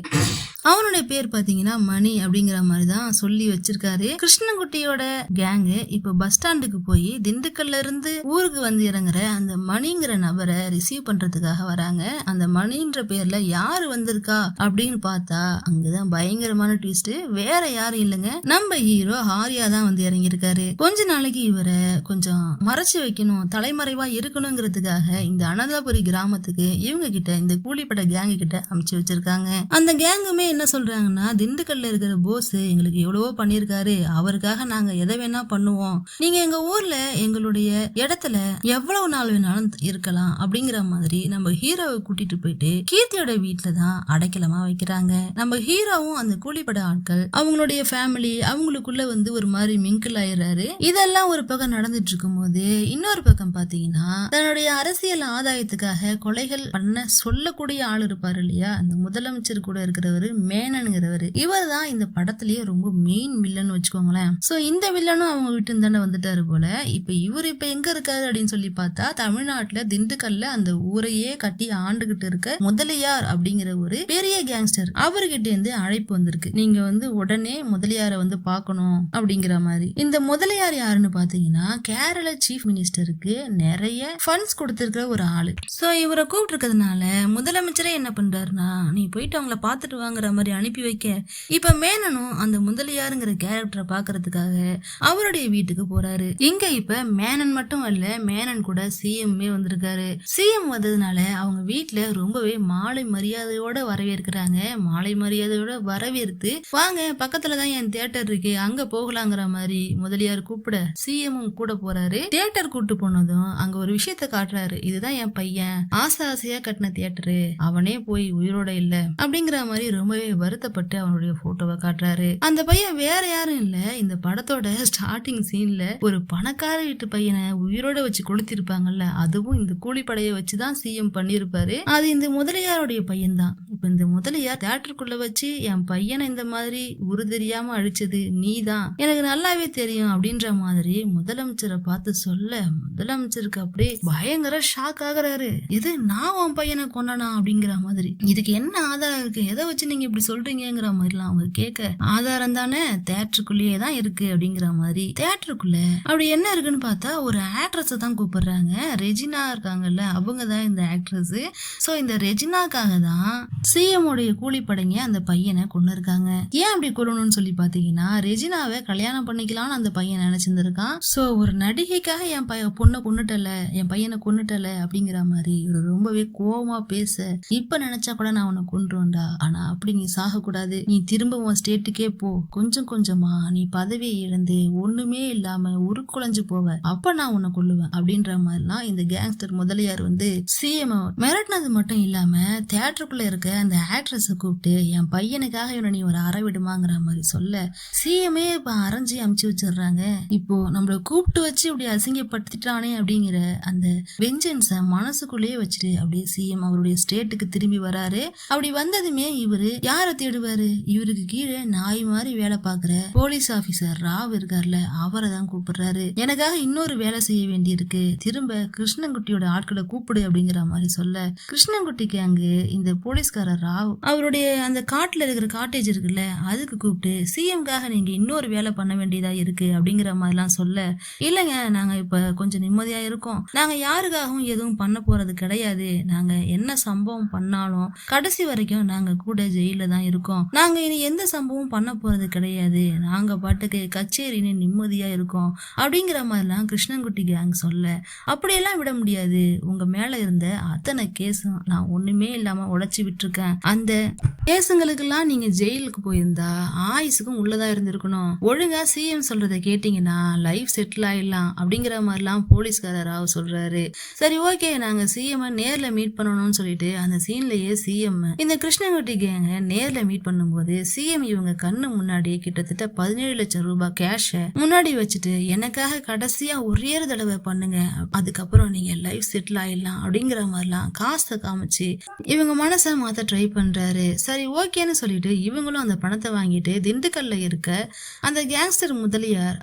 அவனுடைய பேர் பாத்தீங்கன்னா மணி அப்படிங்கிற மாதிரி தான் சொல்லி வச்சிருக்காரு. கிருஷ்ணன்குட்டியோட கேங்கு இப்ப பஸ் ஸ்டாண்டுக்கு போய் திண்டுக்கல்ல இருந்து ஊருக்கு வந்து இறங்குற அந்த மணிங்கிற நபரை ரிசீவ் பண்றதுக்காக வராங்க. அந்த மணின்ற பேர்ல யாரு வந்திருக்கா அப்படின்னு பார்த்தா அங்கதான் பயங்கரமான ட்விஸ்ட். வேற யாரும் இல்லைங்க, நம்ம ஹீரோ ஆர்யா தான் வந்து இறங்கியிருக்காரு. கொஞ்ச நாளைக்கு இவரை கொஞ்சம் மறைச்சு வைக்கணும், தலைமறைவா இருக்கணுங்கிறதுக்காக இந்த அனந்தபுரி கிராமத்துக்கு இவங்க கிட்ட இந்த கூலிப்பட கேங்கு கிட்ட அமைச்சு வச்சிருக்காங்க. அந்த கேங்குமே என்ன சொல்றாங்கன்னா, திண்டுக்கல்ல இருக்கிற போஸ் எங்களுக்கு எவ்வளவோ பண்ணிருக்காரு, அவருக்காக நாங்க எதை வேணா பண்ணுவோம், நீங்க எங்க ஊர்ல எங்களுடைய இடத்துல எவ்வளவு நாள் வேணாலும் இருக்கலாம் அப்படிங்கிற மாதிரி நம்ம ஹீரோவை கூட்டிட்டு போயிட்டு கீர்த்தியோட வீட்டுல தான் அடைக்கலமா வைக்கிறாங்க. நம்ம ஹீரோவும் அந்த கூலிப்பட ஆட்கள் அவங்களுடைய ஃபேமிலி அவங்களுக்குள்ள வந்து ஒரு மாதிரி மிங்கிள் ஆயிடுறாரு. இதெல்லாம் ஒரு பக்கம் நடந்துட்டு இருக்கும் போது இன்னொரு பக்கம் பாத்தீங்கன்னா தன்னுடைய அரசியல் ஆதாயத்துக்காக கொலைகள் பண்ண சொல்லக்கூடிய ஆள் இருப்பாரு இல்லையா, அந்த முதலமைச்சர் கூட இருக்கிறவரு மேனன்கிறவரு, இவர் தான் இந்த படத்திலேயே ரொம்ப மெயின் வில்லன் வச்சுக்கோங்களேன். சோ இந்த வில்லனும் அவங்க வீட்டு தானே வந்துட்டாரு போல. இவர் இப்ப எங்க இருக்காரு அப்படின்னு சொல்லி பார்த்தா தமிழ்நாட்டுல திண்டுக்கல்ல அந்த ஊரையே கட்டி ஆண்டுகிட்டு இருக்க முதலியார் அப்படிங்கிற ஒரு பெரிய கேங்ஸ்டர், அவர்கிட்ட இருந்து அழைப்பு வந்திருக்கு, நீங்க வந்து உடனே முதலியாரை வந்து பார்க்கணும் அப்படிங்கிற மாதிரி. இந்த முதலியார் யாருன்னு பாத்தீங்கன்னா கேரள சீஃப் மினிஸ்டருக்கு நிறைய ஃபண்ட்ஸ் கொடுத்திருக்கிற ஒரு ஆளு. சோ இவரை கூப்பிட்டு இருக்கிறதுனால முதலமைச்சரே என்ன பண்றாருன்னா, நீ போயிட்டு அவங்கள பாத்துட்டு வாங்குற மாதிரி அனுப்பி வைக்க, இப்ப மேனனும் அந்த முதலியாருங்கிற கேரக்டரை பாக்குறதுக்காக அவருடைய வீட்டுக்கு போறாரு. இங்க இப்ப மேனன் மட்டும் அல்ல, மேனன் கூட சிஎம்மே வந்திருக்காரு. சிஎம் வந்ததுனால அவங்க வீட்டுல ரொம்பவே மாலை மரியாதையோட வரவேற்கிறாங்க. மாலை மரியாதையோட வரவேற்று வாங்க பக்கத்துலதான் என் தியேட்டர் இருக்கு அங்க போகலாங்கிற மாதிரி முதலியார் கூப்பிட சிஎம்மும் கூட போறாரு. தியேட்டர் கூட்டு போனதும் அங்க ஒரு விஷயத்த காட்டுறாரு, இதுதான் என் பையன் ஆசை ஆசையா கட்டின தியேட்டரு, அவனே போய் உயிரோட இல்ல அப்படிங்கிற மாதிரி ரொம்பவே வருத்தப்பட்டு அவனுடைய போட்டோவை காட்டுறாரு. அந்த பையன் வேற யாரும் இல்ல, இந்த படத்தோட ஸ்டார்டிங் சீன்ல ஒரு பணக்கார வீட்டு பையனை உயிரோட வச்சு கொளுத்திருப்பாங்கல்ல, அதுவும் இந்த கூலிப்படையை வச்சுதான் சிஎம் பண்ணிருப்பாரு. அது இந்த முதலியாருடைய பையன் தான். இப்ப இந்த முதலியார் தியேட்டருக்குள்ள வச்சு என் பையனை இந்த மாதிரி உரு தெரியாம அழிச்சது நீதான், எனக்கு நல்லாவே தெரியும் அப்படின்ற மாதிரி முதலமைச்சரை பார்த்து சொல்ல, முதலமைச்சருக்கு அப்படியே பயங்கர ஷாக் ஆகுறாரு. இது நான் உன் பையனை கொண்டனா அப்படிங்கிற மாதிரி, இதுக்கு என்ன ஆதாரம் இருக்கு, எதை வச்சு நீங்க இப்படி சொல்றீங்கிற மாதிரிலாம் அவங்க கேட்க, ஆதாரம் தானே தியேட்டருக்குள்ளேயே தான் இருக்கு அப்படிங்கிற மாதிரி. தியேட்டருக்குள்ள அப்படி என்ன இருக்குன்னு பார்த்தா ஒரு ஆக்ட்ரஸை தான் கூப்பிடுறாங்க. ரெஜினா இருக்காங்கல்ல, அவங்க தான் இந்த ஆக்ட்ரஸ். சோ இந்த ரெஜினாக்காக தான் சிஎம் உடைய கூலிப்படைங்க அந்த பையனை கொண்டு இருக்காங்க. ஏன் அப்படி கொள்ளணும்னு சொல்லி பாத்தீங்கன்னா, ரெஜினாவை கல்யாணம் பண்ணிக்கலாம்னு அந்த பையன் நினைச்சிருந்திருக்கான். சோ ஒரு நடிகைக்காக என் பொண்ணை கொண்டுட்டல, என் பையனை கொண்டுட்டல அப்படிங்கிற மாதிரி இவர் ரொம்பவே கோவமா பேச, இப்ப நினைச்சா கூட நான் உன்னை கொன்றுவேன்டா, ஆனா அப்படி நீ சாக கூடாது, நீ திரும்ப உன் ஸ்டேட்டுக்கே போ, கொஞ்சம் கொஞ்சமா நீ பதவியை இழந்து ஒண்ணுமே இல்லாம உருக்குலைஞ்சு போவ, அப்ப நான் உன்னை கொல்லுவேன் அப்படின்ற மாதிரிலாம் இந்த கேங்ஸ்டர் முதலியார் வந்து சிஎம் மிரட்டினது மட்டும் இல்லாம தியேட்டருக்குள்ள இருக்க அந்த ஆக்ட்ரஸ கூப்பிட்டு என் பையனுக்காக இவனை நீ ஒரு அறவிடுமாங்கிற மாதிரி சொல்ல, சிஎம்ஏ இப்ப அரைஞ்சி அமுச்சு வச்சிடுறாங்க. இப்போ நம்மள கூப்பிட்டு வச்சு இப்படி அசிங்கப்படுத்திட்டானே அப்படிங்கிற அந்த வெஞ்சன்ஸ மனசுக்குள்ளேயே வச்சுட்டு அப்படியே சிஎம் அவருடைய ஸ்டேட்டுக்கு திரும்பி வராரு. அப்படி வந்ததுமே இவரு யாரை தேடுவாரு, இவருக்கு கீழே நாய் மாதிரி வேலை பாக்குற போலீஸ் ஆபீசர் ராவ் இருக்காருல, அவரை தான் கூப்பிடுறாரு. எனக்காக இன்னொரு வேலை செய்ய வேண்டி இருக்கு, திரும்ப கிருஷ்ணன்குட்டியோட ஆட்களை கூப்பிடு அப்படிங்கிற மாதிரி சொல்ல, கிருஷ்ணன்குட்டிக்கு அங்கு இந்த போலீஸ்காரர் ராவ் அவருடைய அந்த காட்டுல இருக்கிற காட்டேஜ் இருக்குல்ல அதுக்கு கூப்பிட்டு சிஎம்காக நீங்க இன்னொரு வேலை பண்ண வேண்டியதா இருக்கு அப்படிங்கிற மாதிரிலாம் சொல்ல, இல்லைங்க நாங்க இப்ப கொஞ்சம் நிம்மதியா இருக்கோம், நாங்க யாருக்காகவும் எதுவும் பண்ண போறது கிடையாது, நாங்க என்ன சம்பவம் பண்ணாலும் கடைசி வரைக்கும் நாங்க கூட ஜெயில தான் இருக்கோம், நாங்க இனி எந்த சம்பவம் பண்ண போறது கிடையாது, நாங்க பாட்டுக்கு கச்சேரின்னு நிம்மதியா இருக்கோம் அப்படிங்கிற மாதிரிலாம் கிருஷ்ணன்குட்டி கேங் சொல்ல, அப்படியெல்லாம் விட முடியாது, உங்க மேல இருந்த அத்தனை கேஸும் நான் ஒண்ணுமே இல்லாம உடைச்சு விட்டுருக்கேன், அந்த கேஸுங்களுக்கெல்லாம் நீங்க ஜெயிலுக்கு போயிருந்தா ஆயுசுக்கும் உள்ளதா இருந்திருக்கணும், ஒழுங்கா சிஎம் சொல்றதை கேட்டீங்கன்னா லைஃப் செட்டில் ஆயிடலாம் அப்படிங்கிற மாதிரிலாம் போலீஸ்காரர் ராவ் சொல்றாரு. சரி ஓகே நாங்க சிஎம் நேர்ல மீட் பண்ணணும்னு சொல்லிட்டு அந்த சீன்லயே சிஎம் இந்த கிருஷ்ணன்குட்டி கேங்க நேர்ல மீட் பண்ணும்போது சிஎம் இவங்க கண்ணு முன்னாடி கிட்டத்தட்ட 17 லட்சம் ரூபாய் கேஷ முன்னாடி வச்சுட்டு எனக்காக கடைசியா ஒரே ஒரு தடவை பண்ணுங்க, அதுக்கப்புறம் நீங்க லைஃப் செட்டில் ஆயிடலாம் அப்படிங்கிற மாதிரிலாம் காசை காமிச்சு இவங்க மனசை மாத்த ட்ரை பண்றாரு. சரி ஓகேன்னு சொல்லிட்டு இவங்களும் அந்த பணத்தை வாங்கிட்டு திண்டுக்கல்ல இருக்க அந்த கேங்ஸ்டர் முதலியார்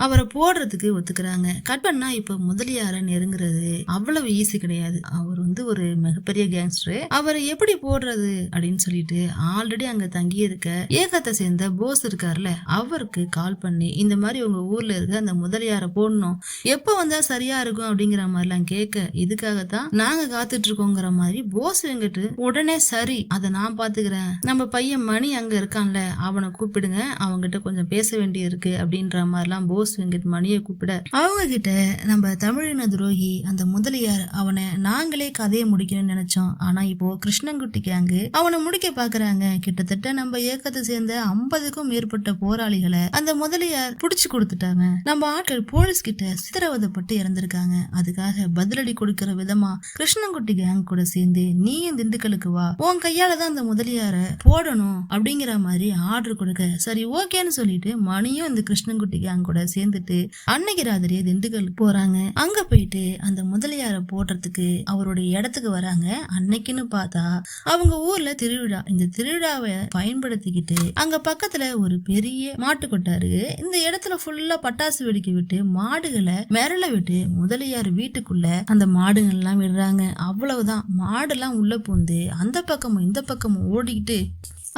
அவரை போடுறதுக்கு ஒத்துக்கிறாங்க. கட் பண்ணா இப்ப முதலியார நெருங்குறது அவ்வளவு ஈஸி கிடையாது. அவர் ஒரு மிகப்பெரிய கேங்ஸ்டர். அவரை எப்படி போடுறது அப்படின்னு சொல்லிட்டு ஆல்ரெடி அங்க தங்கி இருக்க ஏகத்தை சேர்ந்த போஸ் இருக்காருல்ல, அவருக்கு கால் பண்ணி இந்த மாதிரி உங்க ஊர்ல இருக்க அந்த முதலியார போடணும், எப்ப வந்தா சரியா இருக்கும் அப்படிங்கிற மாதிரி எல்லாம் கேட்க, இதுக்காகத்தான் நாங்க காத்துட்டு இருக்கோங்கிற மாதிரி போஸ் வெங்கட் உடனே சரி அதை நான் பாத்துக்கிறேன், நம்ம பையன் மணி அங்க இருக்கான்ல அவனை கூப்பிடுங்க, அவங்கிட்ட கொஞ்சம் பேச வேண்டி இருக்கு அப்படின்ற மாதிரிலாம் போஸ் வெங்கட் மணியை கூப்பிட, அவங்க கிட்ட நம்ம தமிழின துரோகி அந்த முதலியார் அவனை நாங்களே கதையை முடிக்கணும்னு நினைச்சோம், ஆனா இப்போ கிருஷ்ணங்குட்டி கேங்கு அவனை முடிக்க பாக்குறாங்க. கிட்டத்தட்ட நம்ம இயக்கத்தை சேர்ந்த 50க்கும் மேற்பட்ட போராளிகளை அந்த முதலியார் புடிச்சு கொடுத்துட்டாங்க. நம்ம ஆட்கள் போலீஸ் கிட்ட சித்திரவதைப்பட்டு இறந்திருக்காங்க. அதுக்காக பதிலடி கொடுக்கிற விதமா கிருஷ்ணங்குட்டி கேங் கூட சேர்ந்து நீயும் திண்டுக்கலுக்கு வா, உன் கையால தான் அந்த முதலியார போடணும் அப்படிங்கிற மாதிரி ஆர்டர் கொடுக்க, சரி ஓகேன்னு சொல்லிட்டு மணியும் அந்த கிருஷ்ணங்குட்டி கேங் கூட சேர்ந்துட்டு அன்னைக்கு ராத்திரியே திண்டுக்கலுக்கு போறாங்க. அங்க போயிட்டு அந்த முதலியார போடுறதுக்கு அவருடைய இடத்துக்கு வராங்க. அன்னைக்குன்னு பார்த்தா அவங்க ஊர்ல திருவிழா. இந்த திருவிழாவை பயன்படுத்திக்கிட்டு அங்க பக்கத்துல ஒரு பெரிய மாட்டு கொட்டாரு. இந்த இடத்துல ஃபுல்லா பட்டாசு வெடிக்க விட்டு மாடுகளை மிரள விட்டு முதலியார் வீட்டுக்குள்ள அந்த மாடுகள் எல்லாம் விடுறாங்க. அவ்வளவுதான், மாடெல்லாம் உள்ள பூந்து அந்த பக்கமும் இந்த பக்கமும் ஓடிக்கிட்டு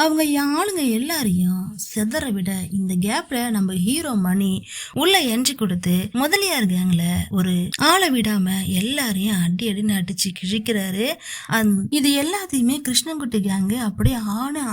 அவங்க ஆளுங்க எல்லாரையும் செதற விட, இந்த கேப்ல நம்ம ஹீரோ மணி உள்ள என்ட்ரி கொடுத்து முதலியார் கேங்ல ஒரு ஆளை விடாம எல்லாரையும் அடின்னு அடிச்சு கிழிக்கிறாரு. இது எல்லாத்தையுமே கிருஷ்ணங்குட்டி கேங்கு அப்படியே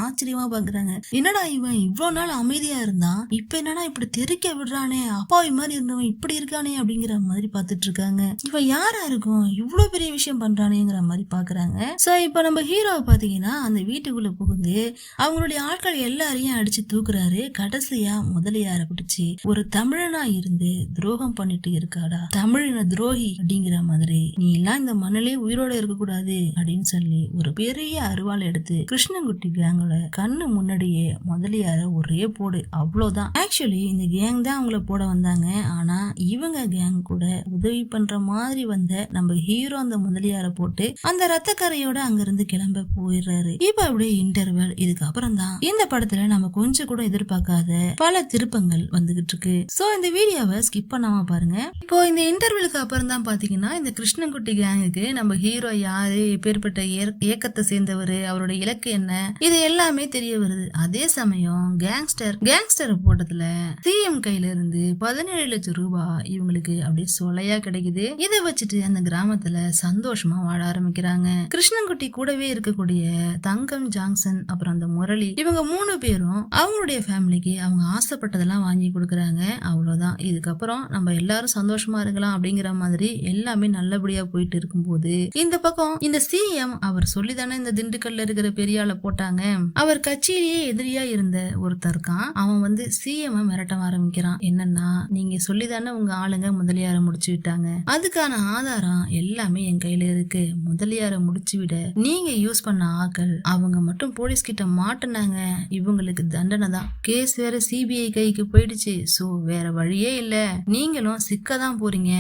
ஆச்சரியமா பாக்குறாங்க. என்னடா இவன் இவ்வளவு நாள் அமைதியா இருந்தான், இப்ப என்னடா இப்படி தெரிக்க விடுறானே, அப்பாவி மாதிரி இருந்தவன் இப்படி இருக்கானே அப்படிங்கிற மாதிரி பாத்துட்டு இருக்காங்க. இவன் யாரா இருக்கும் இவ்வளவு பெரிய விஷயம் பண்றானேங்கிற மாதிரி பாக்குறாங்க. சோ இப்ப நம்ம ஹீரோவை பாத்தீங்கன்னா அந்த வீட்டுக்குள்ள புகுந்து அவங்களுடைய ஆட்கள் எல்லாரையும் அடிச்சு தூக்குறாரு. கடைசியா முதலியார பிடிச்சி ஒரு தமிழனா இருந்து துரோகம் பண்ணிட்டு இருக்காடா, தமிழின துரோகி அப்படிங்கிற மாதிரி, நீ எல்லாம் இந்த மண்ணிலே உயிரோட இருக்க கூடாது அப்படின்னு சொல்லி ஒரு பெரிய அருவாள் எடுத்து கிருஷ்ணங்குட்டி கேங்கோட கண்ணு முன்னாடியே முதலியார ஒரே போடு. அவ்வளவுதான். ஆக்சுவலி இந்த கேங் தான் அவங்கள போட வந்தாங்க. ஆனா இவங்க கேங் கூட உதவி பண்ற மாதிரி வந்த நம்ம ஹீரோ அந்த முதலியார போட்டு அந்த ரத்த கரையோட அங்க இருந்து கிளம்ப போயிடுறாரு. இப்ப அப்படியே இன்டர்வல். இதுக்கு அப்புறம் தான் இந்த படத்துல நம்ம கொஞ்சம் கூட எதிர்பார்க்காத பல திருப்பங்கள் வந்துகிட்டு இருக்கு. சோ இந்த வீடியோவை ஸ்கிப் பண்ணாம பாருங்க. இப்போ இந்த இன்டர்வியூக்கு அப்புறம் தான் பாத்தீங்கன்னா இந்த கிருஷ்ணங்குட்டி கேங்குக்கு நம்ம ஹீரோ யாரு, எப்பேற்பட்ட இயக்கத்தை சேர்ந்தவர், அவரோட இலக்கு என்ன, இது எல்லாமே தெரிய வருது. அதே சமயம் கேங்ஸ்டர் போட்டதுல சிஎம் கையில இருந்து 17 லட்சம் ரூபாய் இவங்களுக்கு அப்படியே சொலையா கிடைக்குது. இதை வச்சுட்டு அந்த கிராமத்துல சந்தோஷமா வாழ ஆரம்பிக்கிறாங்க. கிருஷ்ணங்குட்டி கூடவே இருக்கக்கூடிய தங்கம் ஜாங்சன் அப்புறம் அந்த முரளி, இவங்க 3 பேரும் அவங்களுடைய ஃபேமிலிக்கு அவங்க ஆசைப்பட்டதெல்லாம் வாங்கி கொடுக்கறாங்க. அவ்வளவுதான். இதுக்கப்புறம் நம்ம எல்லாரும் சந்தோஷமா இருக்கலாம் அப்படிங்கிற மாதிரி எல்லாமே நல்லபடியா போயிட்டு இருக்கும்போது இந்த பக்கம் இந்த சிஎம் அவர் சொல்லிதானே இந்த திண்டுக்கல்ல இருக்கிற பெரிய ஆளை போட்டாங்க, அவர் கட்சியிலேயே எதிரியா இருந்த ஒருத்தர் இருக்கான். அவன் சிஎம் மிரட்ட ஆரம்பிக்கிறான். என்னன்னா, நீங்க சொல்லிதானே உங்க ஆளுங்க முதலியார முடிச்சு விட்டாங்க, அதுக்கான ஆதாரம் எல்லாமே என் கையில இருக்கு, முதலியார முடிச்சு விட நீங்க யூஸ் பண்ண ஆக்கள் அவங்க மட்டும் போலீஸ் கிட்ட மாட்டினாங்க, இவங்களுக்கு தண்டனை தான். கேஸ் வேற சிபிஐ கைக்கு போயிடுச்சு. சோ வேற வழியே இல்ல, நீங்களும் சிக்கதான் போறீங்க,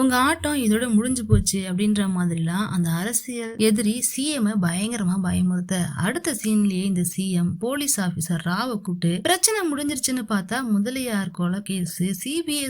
உங்க ஆட்டம் இதோட முடிஞ்சு போச்சு அப்படின்ற மாதிரிலாம் அந்த அரசியல் எதிரி சிஎம் பயங்கரமா பயமுறுத்த, அடுத்த சீன்லயே இந்த சிஎம் போலீஸ் ஆபீசர் ராவை கூப்பிட்டு பிரச்சனை முடிஞ்சிருச்சுன்னு பார்த்தா முதலியார் கொலை கேஸ் சிபிஐ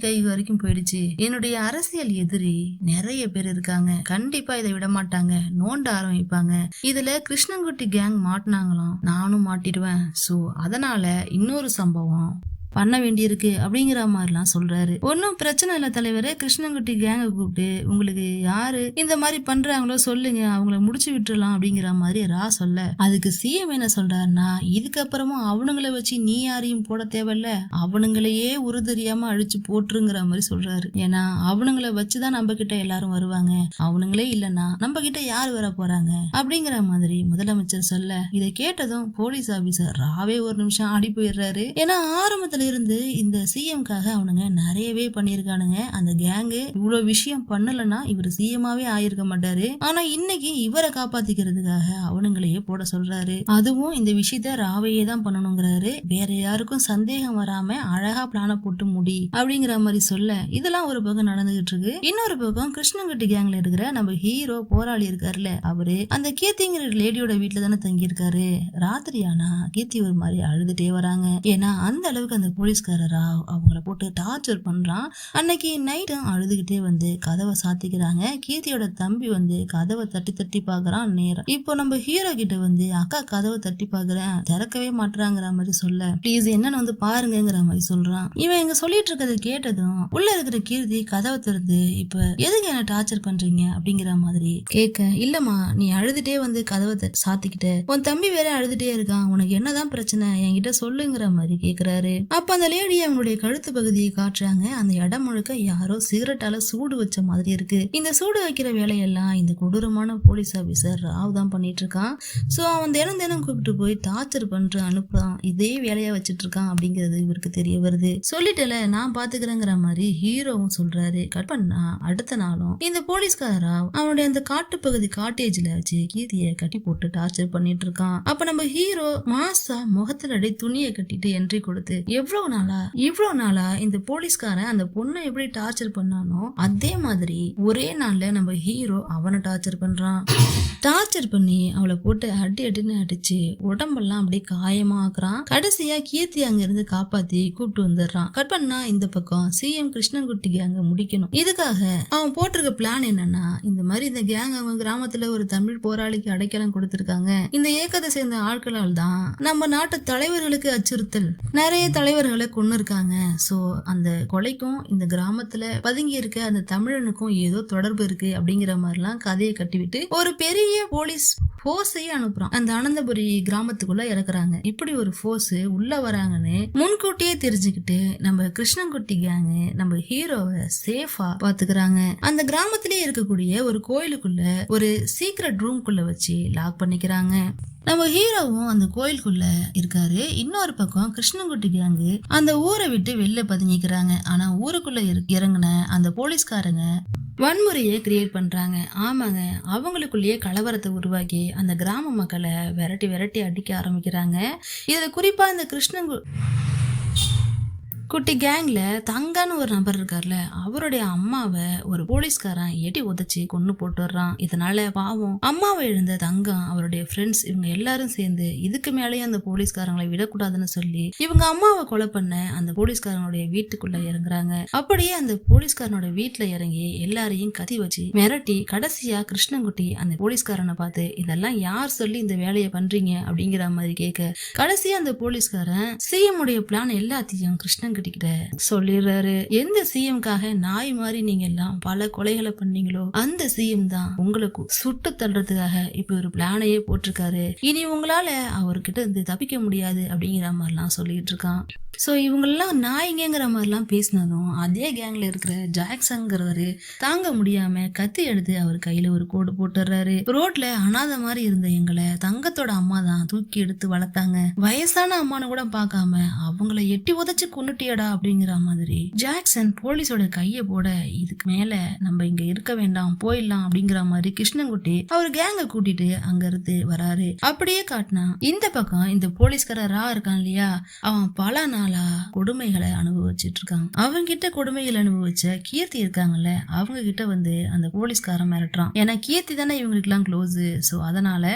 கை வரைக்கும் போயிடுச்சு, என்னுடைய அரசியல் எதிரி நிறைய பேர் இருக்காங்க, கண்டிப்பா இதை விட மாட்டாங்க, நோண்ட ஆரம்பிப்பாங்க, இதுல கிருஷ்ணங்குட்டி கேங் மாட்டினாங்களாம், நானும் மாட்டிடுவேன், சோ அதனால இன்னொரு சம்பவம் பண்ண வேண்டியிருக்கு அப்படிங்கிற மாதிரிலாம் சொல்றாரு. ஒன்னும் பிரச்சனை இல்ல தலைவரே, கிருஷ்ணங்குட்டி கேங்க கூப்பிட்டு உங்களுக்கு யாரு இந்த மாதிரி பண்றாங்களோ சொல்லுங்க, அவங்கள முடிச்சு விட்டுறலாம் அப்படிங்கிற மாதிரி ரா சொல்ல, அதுக்கு சிஎம் என்ன சொல்றாருன்னா, இதுக்கப்புறமும் அவனுங்களை வச்சு நீ யாரையும் போட தேவையில்ல, அவனுங்களையே தெரியாம அழிச்சு போட்டுருங்கிற மாதிரி சொல்றாரு. ஏன்னா அவனுங்களை வச்சுதான் நம்ம கிட்ட எல்லாரும் வருவாங்க, அவனுங்களே இல்லன்னா நம்ம கிட்ட யாரு வர போறாங்க அப்படிங்கிற மாதிரி முதலமைச்சர் சொல்ல, இதை கேட்டதும் போலீஸ் ஆபீசர் ராவே ஒரு நிமிஷம் ஆடி போயிடுறாரு. ஏன்னா ஆரம்பத்துல வந்ததுல இருந்து இந்த சிஎம்காக அவனுங்க நிறையவே பண்ணிருக்கானுங்க. அந்த கேங்கு இவ்வளவு விஷயம் பண்ணலன்னா இவர் சிஎம்மாவே ஆயிருக்க மாட்டாரு. ஆனா இன்னைக்கு இவரை காப்பாத்திக்கிறதுக்காக அவனுங்களையே போட சொல்றாரு. அதுவும் இந்த விஷயத்த ராவையே தான் பண்ணணுங்கிறாரு. வேற யாருக்கும் சந்தேகம் வராம அழகா பிளான போட்டு முடி அப்படிங்கிற மாதிரி சொல்ல இதெல்லாம் ஒரு பக்கம் நடந்துகிட்டு இருக்கு. இன்னொரு பக்கம் கிருஷ்ணங்கட்டி கேங்ல இருக்கிற நம்ம ஹீரோ போராளி இருக்காருல்ல, அவரு அந்த கீர்த்திங்கிற லேடியோட வீட்டுல தானே தங்கி இருக்காரு. ராத்திரி ஆனா கீர்த்தி ஒரு மாதிரி அழுதுட்டே வராங்க. ஏன்னா அந்த அளவுக்கு அந்த போலீஸ்காரரா அவங்கள போட்டு டார்ச்சர் பண்றான். அன்னைக்கு நைட்டும் அழுதுகிட்டே வந்து கதவை சாத்திக்கிறாங்க. கீர்த்தியோட தம்பி வந்து கதவை தட்டி தட்டி பாக்குறான். நேரம் இப்போ நம்ம ஹீரோ கிட்ட வந்து அக்கா கதவை தட்டி பாக்குறேன் திறக்கவே மாட்டாங்கிற மாதிரி சொல்ல, ப்ளீஸ் என்னன்னு வந்து பாருங்கிற மாதிரி சொல்றான். இவன் எங்க சொல்லிட்டு இருக்கிறத கேட்டதும் உள்ள இருக்கிற கீர்த்தி கதவை திறந்து இப்ப எதுக்கு என்ன டார்ச்சர் பண்றீங்க அப்படிங்கிற மாதிரி கேட்க, இல்லம்மா நீ அழுதுட்டே வந்து கதவை சாத்திக்கிட்ட, உன் தம்பி வேற அழுதுட்டே இருக்கான், உனக்கு என்னதான் பிரச்சனை என்கிட்ட சொல்லுங்கிற மாதிரி கேக்குறாரு. அப்ப அந்த லேடி அவங்களுடைய கழுத்து பகுதியை காட்டுறாங்க. அந்த இடம் முழுக்க யாரோ சிகரெட்டால சூடு வச்ச மாதிரி இருக்கு. இந்த சூடு வைக்கிற வேலையெல்லாம் இந்த கொடூரமான போலீஸ் ஆபீசர் ராவ் தான் பண்ணிட்டு இருக்கான். சோ அவன் தினம் தினம் கூப்பிட்டு போய் டார்ச்சர் பண்ற அனுப்புறான். இதே வேலையா வச்சிட்டு இருக்கான் அப்படிங்கிறது இவருக்கு தெரிய வருது. சொல்லிட்டல நான் பாத்துக்கிறேங்கிற மாதிரி ஹீரோவும் சொல்றாரு. கட் பண்ணா அடுத்த நாளும் இந்த போலீஸ்காரா அவனுடைய அந்த காட்டு பகுதி காட்டேஜ்ல வச்சு கீர்த்திய கட்டி போட்டு டார்ச்சர் பண்ணிட்டு இருக்கான். அப்ப நம்ம ஹீரோ மாசா முகத்துல அடி துணியை கட்டிட்டு என்ட்ரி கொடுத்து, இவ்வளவு நாளா இந்த போலீஸ்காரன் அந்த பொண்ணை எப்படி டார்ச்சர் பண்ணானோ அதே மாதிரி ஒரே நாள்ல நம்ம ஹீரோ அவனை டார்ச்சர் பண்றான். டார்ச்சர் பண்ணி அவளை போட்டு அடின்னு அடிச்சு உடம்பெல்லாம் அப்படியே காயமா ஆக்குறான். கடைசியா கீர்த்தி அங்க இருந்து காப்பாத்தி கூப்பிட்டு வந்துடுறான். கட் பண்ணா இந்த பக்கம் சிஎம் கிருஷ்ணன்குட்டி கேங்க முடிக்கணும். இதுக்காக அவன் போட்டிருக்க பிளான் என்னன்னா, இந்த மாதிரி இந்த கேங் அவங்க கிராமத்துல ஒரு தமிழ் போராளிக்கு அடைக்கலம் கொடுத்திருக்காங்க. இந்த இயக்கத்தை சேர்ந்த ஆட்களால் தான் நம்ம நாட்டு தலைவர்களுக்கு அச்சுறுத்தல், நிறைய தலைவர்களை கொண்டு இருக்காங்க. சோ அந்த கொலைக்கும் இந்த கிராமத்துல பதுங்கி இருக்க அந்த தமிழனுக்கும் ஏதோ தொடர்பு இருக்கு அப்படிங்கிற மாதிரிலாம் கதையை கட்டிவிட்டு ஒரு பெரிய போலீஸ் போர்ஸையே அனுப்புறான். அந்த அனந்தபுரி கிராமத்துக்குள்ள இறக்குறாங்க. இப்படி ஒரு போர்ஸ் உள்ள வராங்கன்னு முன்கூட்டியே தெரிஞ்சுக்கிட்டு நம்ம கிருஷ்ணன்குட்டி கேங் நம்ம ஹீரோவை சேஃபா பாத்துக்கிறாங்க. அந்த கிராமத்திலேயே இருக்கக்கூடிய ஒரு கோயிலுக்குள்ள ஒரு சீக்ரெட் ரூம்குள்ள வச்சு லாக் பண்ணிக்கிறாங்க. நம்ம ஹீரோவும் அந்த கோயிலுக்குள்ள இருக்காரு. இன்னொரு பக்கம் கிருஷ்ணன்குட்டி கேங்கு அந்த ஊரை விட்டு வெளில பதுங்கிக்கிறாங்க. ஆனா ஊருக்குள்ள இறங்குன அந்த போலீஸ்காரங்க வன்முறையை கிரியேட் பண்றாங்க. ஆமாங்க, அவங்களுக்குள்ளேயே கலவரத்தை உருவாக்கி அந்த கிராம மக்களை விரட்டி அடிக்க ஆரம்பிக்கிறாங்க. இதுல குறிப்பா இந்த குட்டி கேங்ல தங்கன்னு ஒரு நபர் இருக்கார்ல, அவருடைய அம்மாவை ஒரு போலீஸ்காரன் எட்டி உதச்சி கொன்னு போட்டுறான். இதனால பாவம் அம்மாவை எழுந்த தங்கம் அவருடைய ஃப்ரெண்ட்ஸ் இவங்க எல்லாரும் சேர்ந்து இதுக்கு மேலேயே அந்த போலீஸ்காரங்களை விடக்கூடாதுன்னு சொல்லி இவங்க அம்மாவை கொலை பண்ண அந்த போலீஸ்காரனுடைய வீட்டுக்குள்ள இறங்குறாங்க. அப்படியே அந்த போலீஸ்காரனோட வீட்டுல இறங்கி எல்லாரையும் கத்தி வச்சு மிரட்டி கடைசியா கிருஷ்ணன்குட்டி அந்த போலீஸ்காரனை பார்த்து இதெல்லாம் யார் சொல்லி இந்த வேலையை பண்றீங்க அப்படிங்கிற மாதிரி கேட்க, கடைசியா அந்த போலீஸ்காரன் சிஎம் உடைய பிளான் எல்லாத்தையும் கிருஷ்ணன் கிட்ட சொல்லிடுறாரு. எந்த சிஎம்காக நாய் மாதிரி நீங்க எல்லாம் பல கொலைகளை பண்ணீங்களோ அந்த சிஎம் தான் உங்களுக்கு சுட்டு தள்ளுறதுக்காக இப்ப ஒரு பிளானையே போட்டிருக்காரு. இனி உங்களால அவர்கிட்ட இருந்து தப்பிக்க முடியாது அப்படிங்கிற மாதிரிலாம் சொல்லிட்டு இருக்கான். சோ இவங்கெல்லாம் நாய்ங்கிற மாதிரிலாம் பேசினதும் அதே கேங்ல இருக்கிற ஜாக்சன்ங்கிறவரு தாங்க முடியாம கத்தி எடுத்து அவர் கையில ஒரு கோடு போட்டுறாரு. ரோட்ல அனாதை மாதிரி இருந்த எங்களை தங்கத்தோட அம்மா தான் தூக்கி எடுத்து வளர்த்தாங்க, வயசான அம்மானு கூட பார்க்காம அவங்கள எட்டி உதச்சு கொண்டுட்டியடா அப்படிங்கிற மாதிரி ஜாக்சன் போலீஸோட கைய போட, இதுக்கு மேல நம்ம இங்க இருக்க வேண்டாம் போயிடலாம் அப்படிங்கிற மாதிரி கிருஷ்ணன்குட்டி அவர் கேங்க கூட்டிட்டு அங்க இருந்து வராரு. அப்படியே காட்டினா இந்த பக்கம் இந்த போலீஸ்காரரா இருக்கான் இல்லையா, அவன் பல நாளா கொடுமைகளை அனுபவிச்சுட்டு இருக்காங்க. அவங்க கிட்ட கொடுமைகள் அனுபவிச்ச கீர்த்தி இருக்காங்கல்ல, அவங்க கிட்ட வந்து அந்த போலீஸ்காரன் மிரட்டுறான். ஏன்னா கீர்த்தி தானே இவங்களுக்கு எல்லாம் க்ளோஸ். சோ அதனால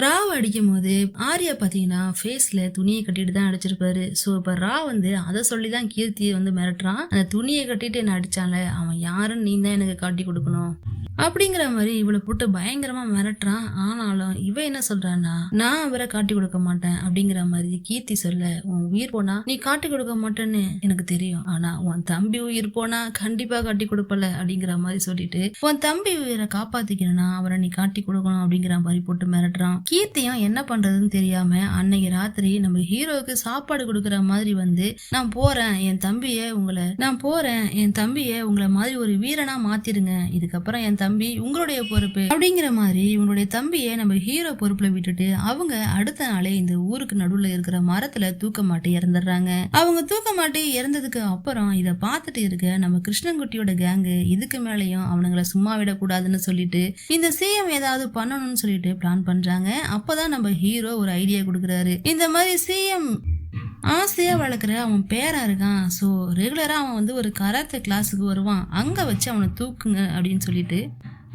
ராவ் அடிக்கும் போது ஆர்யா பாத்தீங்கன்னா ஃபேஸ்ல துணியை கட்டிட்டு தான் அடிச்சிருப்பாரு. சோ இப்ப ராவ் வந்து அதை சொல்லிதான் கீர்த்தியை வந்து மிரட்டுறான். அந்த துணியை கட்டிட்டு என்ன அடிச்சான்ல அவன் யாருன்னு நீ தான் எனக்கு காட்டி கொடுக்கணும் அப்படிங்கிற மாதிரி இவளை போட்டு பயங்கரமா மிரட்டுறான். ஆனாலும் இவ என்ன சொல்றான்னா, நான் அவரை காட்டி கொடுக்க மாட்டேன் அப்படிங்கிற மாதிரி கீர்த்தி சொல்ல, உன் உயிர் போனா நீ காட்டி கொடுக்க மாட்டேன்னு எனக்கு தெரியும், ஆனா உன் தம்பி உயிர் போனா கண்டிப்பா காட்டி கொடுப்பல அப்படிங்கிற மாதிரி சொல்லிட்டு உன் தம்பி உயிரை காப்பாத்திக்கணும்னா அவரை நீ காட்டி கொடுக்கணும் அப்படிங்கிற மாதிரி போட்டு மிரட்டுறான். கீர்த்தியும் என்ன பண்றதுன்னு தெரியாம அன்னைக்கு ராத்திரி நம்ம ஹீரோவுக்கு சாப்பாடு கொடுக்கற மாதிரி வந்து, நான் போறேன் என் தம்பிய உங்களை மாதிரி ஒரு வீரனா மாத்திருங்க, இதுக்கப்புறம் என் தம்பி உங்களுடைய பொறுப்பு அப்படிங்கிற மாதிரி இவனுடைய தம்பியை நம்ம ஹீரோ பொறுப்புல விட்டுட்டு அவங்க அடுத்த நாளே இந்த ஊருக்கு நடுவுல இருக்கிற மரத்துல தூக்க மாட்டி இறந்துடுறாங்க. அவங்க தூக்க மாட்டி இறந்ததுக்கு அப்புறம் இத பார்த்துட்டு இருக்க நம்ம கிருஷ்ணன்குட்டியோட கேங்கு இதுக்கு மேலயும் அவனுங்களை சும்மா விடக்கூடாதுன்னு சொல்லிட்டு இந்த சிஎம் ஏதாவது பண்ணணும்னு சொல்லிட்டு பிளான் பண்றாங்க. அப்பதான் நம்ம ஹீரோ ஒரு ஐடியா கொடுக்குறாரு. இந்த மாதிரி சிஎம் ஆசையா வளர்க்குற அவன் பேரா இருக்கான், ஸோ ரெகுலரா அவன் ஒரு கராத்தே கிளாஸுக்கு வருவான், அங்க வச்சு அவனை தூக்குங்க அப்படின்னு சொல்லிட்டு